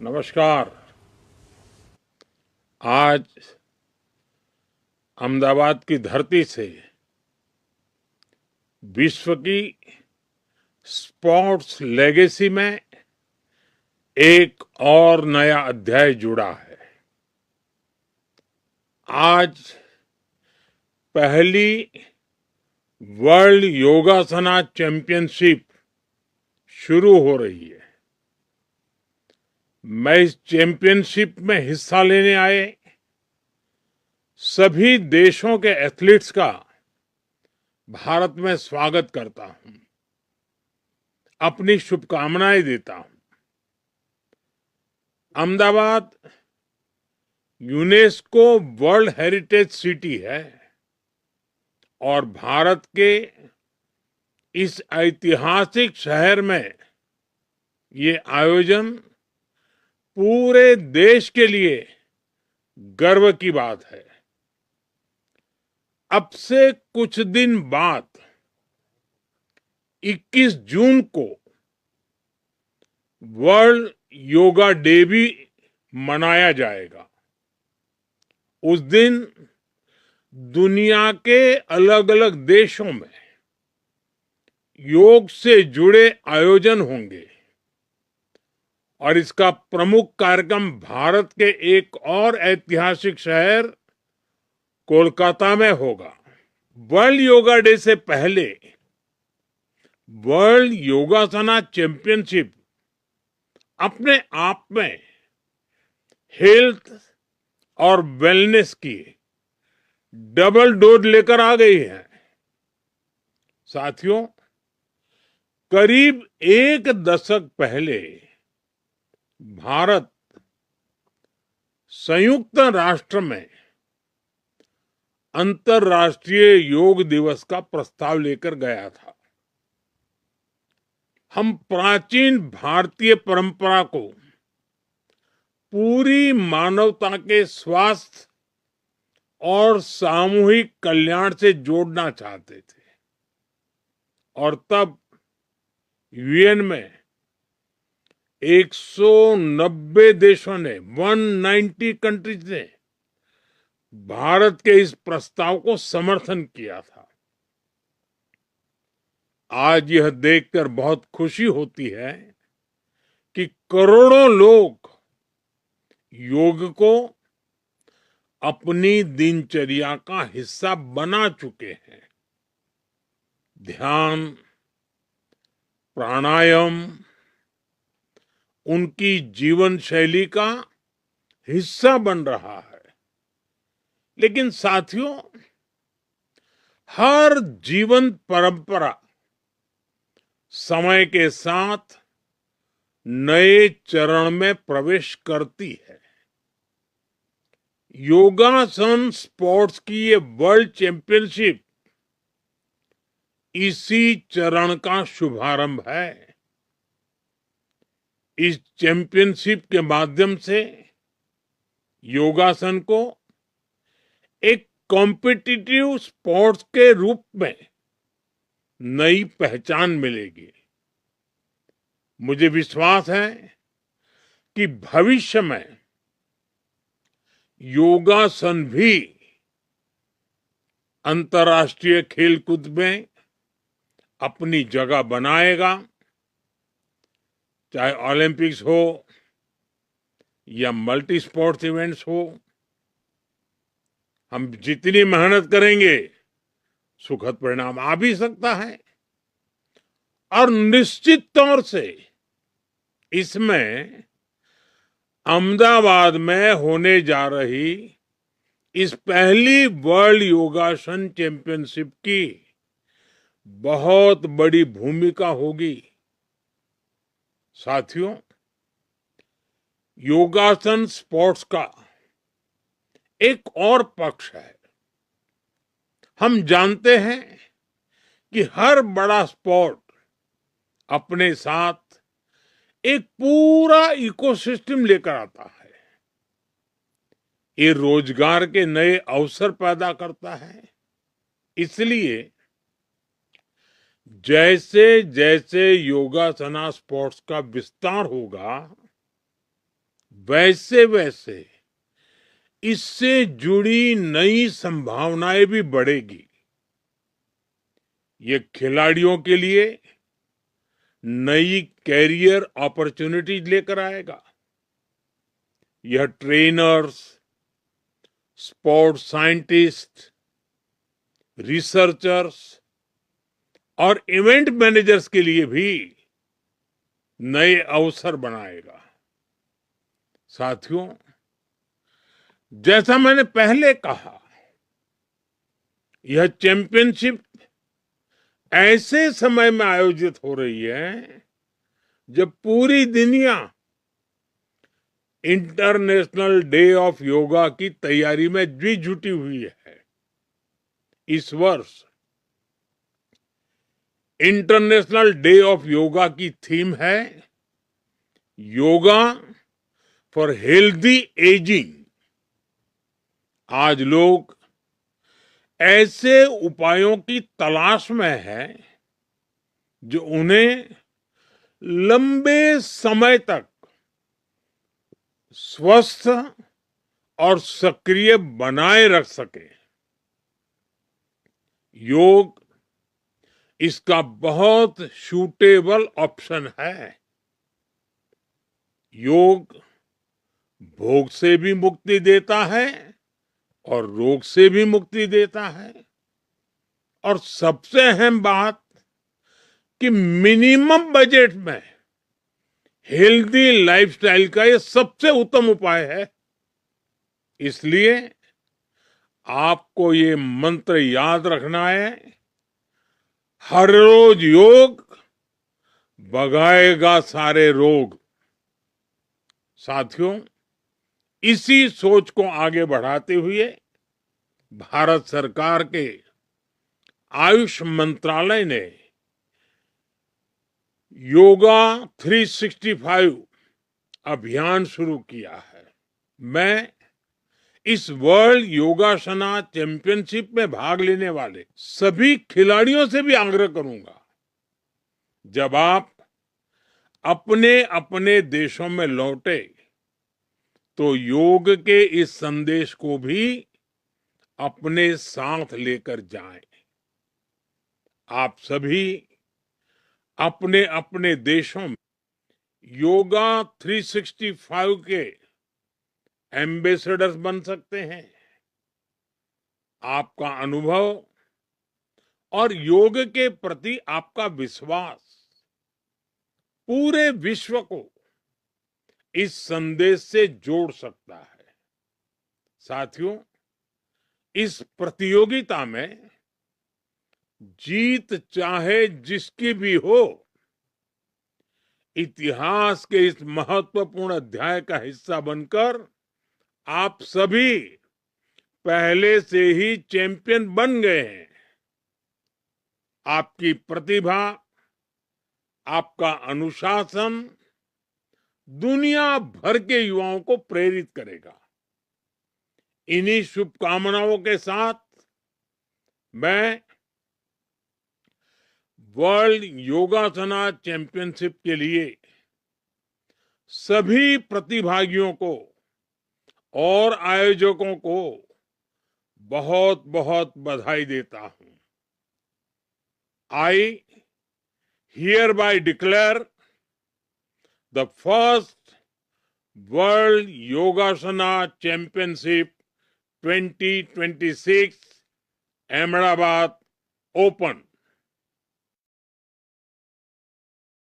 नमस्कार। आज अहमदाबाद की धरती से विश्व की स्पोर्ट्स लेगेसी में एक और नया अध्याय जुड़ा है। आज पहली वर्ल्ड योगासना चैंपियनशिप शुरू हो रही है। मैं इस चैंपियनशिप में हिस्सा लेने आए सभी देशों के एथलीट्स का भारत में स्वागत करता हूं, अपनी शुभकामनाएं देता हूं। Ahmedabad UNESCO world heritage city है और भारत के इस ऐतिहासिक शहर में ये आयोजन पूरे देश के लिए गर्व की बात है। अब से कुछ दिन बाद 21 जून को वर्ल्ड योगा डे भी मनाया जाएगा। उस दिन दुनिया के अलग अलग देशों में योग से जुड़े आयोजन होंगे और इसका प्रमुख कार्यक्रम भारत के एक और ऐतिहासिक शहर कोलकाता में होगा। वर्ल्ड योगा डे से पहले वर्ल्ड योगासना चैंपियनशिप अपने आप में हेल्थ और वेलनेस की डबल डोज लेकर आ गई है। साथियों, करीब एक दशक पहले भारत संयुक्त राष्ट्र में अंतर्राष्ट्रीय योग दिवस का प्रस्ताव लेकर गया था। हम प्राचीन भारतीय परंपरा को पूरी मानवता के स्वास्थ्य और सामूहिक कल्याण से जोड़ना चाहते थे और तब यूएन में 190 देशों ने 190 कंट्रीज ने भारत के इस प्रस्ताव को समर्थन किया था। आज यह देखकर बहुत खुशी होती है कि करोड़ों लोग योग को अपनी दिनचर्या का हिस्सा बना चुके हैं। ध्यान, प्राणायाम उनकी जीवन शैली का हिस्सा बन रहा है। लेकिन साथियों, हर जीवन परंपरा समय के साथ नए चरण में प्रवेश करती है। योगासन स्पोर्ट्स की ये वर्ल्ड चैंपियनशिप इसी चरण का शुभारंभ है। इस चैंपियनशिप के माध्यम से योगासन को एक कॉम्पिटिटिव स्पोर्ट्स के रूप में नई पहचान मिलेगी। मुझे विश्वास है कि भविष्य में योगासन भी अंतर्राष्ट्रीय खेलकूद में अपनी जगह बनाएगा, चाहे ओलंपिक्स हो या मल्टी स्पोर्ट्स इवेंट्स हो। हम जितनी मेहनत करेंगे सुखद परिणाम आ भी सकता है और निश्चित तौर से इसमें अहमदाबाद में होने जा रही इस पहली वर्ल्ड योगासन चैंपियनशिप की बहुत बड़ी भूमिका होगी। साथियों, योगासन स्पोर्ट्स का एक और पक्ष है। हम जानते हैं कि हर बड़ा स्पोर्ट अपने साथ एक पूरा इकोसिस्टम लेकर आता है। ये रोजगार के नए अवसर पैदा करता है। इसलिए जैसे जैसे योगासना स्पोर्ट्स का विस्तार होगा, वैसे वैसे इससे जुड़ी नई संभावनाएं भी बढ़ेगी। ये खिलाड़ियों के लिए नई कैरियर अपॉर्चुनिटीज लेकर आएगा। यह ट्रेनर्स, स्पोर्ट्स साइंटिस्ट, रिसर्चर्स और इवेंट मैनेजर्स के लिए भी नए अवसर बनाएगा। साथियों, जैसा मैंने पहले कहा, यह चैंपियनशिप ऐसे समय में आयोजित हो रही है जब पूरी दुनिया इंटरनेशनल डे ऑफ योगा की तैयारी में भी जुटी हुई है। इस वर्ष इंटरनेशनल डे ऑफ योगा की थीम है योगा फॉर हेल्दी एजिंग। आज लोग ऐसे उपायों की तलाश में हैं जो उन्हें लंबे समय तक स्वस्थ और सक्रिय बनाए रख सके। योग इसका बहुत सूटेबल ऑप्शन है। योग भोग से भी मुक्ति देता है और रोग से भी मुक्ति देता है, और सबसे अहम बात कि मिनिमम बजट में हेल्दी लाइफस्टाइल का ये सबसे उत्तम उपाय है। इसलिए आपको ये मंत्र याद रखना है, हर रोज योग भगाएगा सारे रोग। साथियों, इसी सोच को आगे बढ़ाते हुए भारत सरकार के आयुष मंत्रालय ने योगा 365 अभियान शुरू किया है। मैं इस वर्ल्ड योगासना चैंपियनशिप में भाग लेने वाले सभी खिलाड़ियों से भी आग्रह करूंगा, जब आप अपने अपने देशों में लौटे तो योग के इस संदेश को भी अपने साथ लेकर जाएं। आप सभी अपने अपने देशों में योगा 365 के एम्बेसडर्स बन सकते हैं। आपका अनुभव और योग के प्रति आपका विश्वास पूरे विश्व को इस संदेश से जोड़ सकता है। साथियों, इस प्रतियोगिता में जीत चाहे जिसकी भी हो, इतिहास के इस महत्वपूर्ण अध्याय का हिस्सा बनकर आप सभी पहले से ही चैंपियन बन गए हैं। आपकी प्रतिभा, आपका अनुशासन दुनिया भर के युवाओं को प्रेरित करेगा। इन्हीं शुभकामनाओं के साथ मैं वर्ल्ड योगासना चैंपियनशिप के लिए सभी प्रतिभागियों को और आयोजकों को बहुत बहुत बधाई देता हूं। I hereby declare the first World Yogasana Championship 2026 Ahmedabad open.